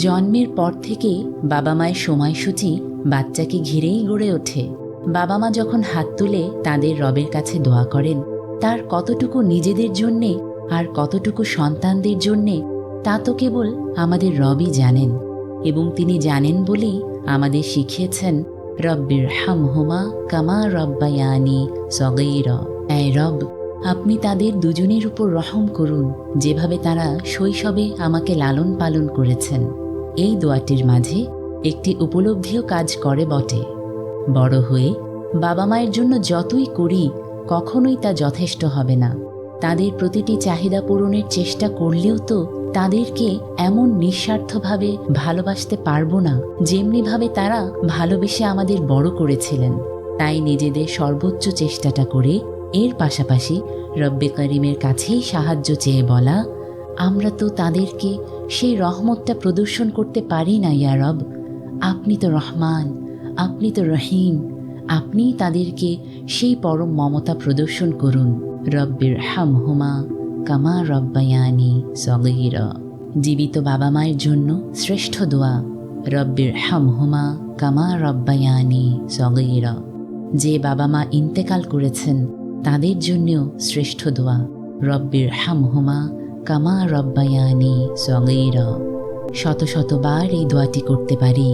জন্মের পর থেকে বাবা মায়ের সময়সূচি বাচ্চাকে ঘিরেই গড়ে ওঠে। বাবা মা যখন হাত তুলে তাদের রবের কাছে দোয়া করেন, তার কতটুকু নিজেদের জন্যে আর কতটুকু সন্তানদের জন্যে তা তো কেবল আমাদের রবই জানেন। এবং তিনি জানেন বলেই আমাদের শিখিয়েছেন, রব্বির হামহুমা কামা রব্বায়ানি সগীরা। এই রব, আপনি তাদের দুজনের উপর রহম করুন যেভাবে তারা শৈশবে আমাকে লালন পালন করেছেন। এই দোয়াটির মাঝে একটি উপলব্ধিও কাজ করে বটে। বড় হয়ে বাবা মায়ের জন্য যতই করি কখনোই তা যথেষ্ট হবে না। তাদের প্রতিটি চাহিদা পূরণের চেষ্টা করলেও তো তাদেরকে এমন নিঃস্বার্থভাবে ভালোবাসতে পারবো না যেমনিভাবে তারা ভালোবেসে আমাদের বড় করেছিলেন। তাই নিজেদের সর্বোচ্চ চেষ্টাটা করে এর পাশাপাশি রব্বে করিমের কাছেই সাহায্য চেয়ে বলা, আমরা তো তাদেরকে সেই রহমতটা প্রদর্শন করতে পারি না ইয়া রব। আপনি তো রহমান, আপনি তো রহিম, আপনি তাদেরকে সেই পরম মমতা প্রদর্শন করুন। রব্বির হামহুমা কামা রব্বায়ানি সগীরা। জীবিত বাবা মায়ের জন্য শ্রেষ্ঠ দোয়া, রব্বির হামহুমা কামা রব্বায়ানি সগীরা। যে বাবা মা ইন্তেকাল করেছেন তাদের জন্যও শ্রেষ্ঠ দোয়া, রব্বির হামহুমা কামা রব্বায়ানি সগীরা। শত শতবার এই দোয়াটি করতে পারি,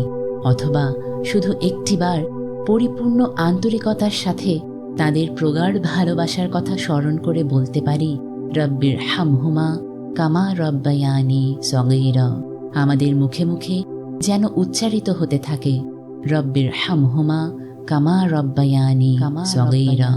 অথবা শুধু একটিবার পরিপূর্ণ আন্তরিকতার সাথে তাদের প্রগাঢ় ভালোবাসার কথা স্মরণ করে বলতে পারি, রব্বির হামহুমা কামা রব্বায়ানি সগীরা। আমাদের মুখে মুখে যেন উচ্চারিত হতে থাকে, রব্বির হামহুমা কামা রব্বায়ানি সগীরা।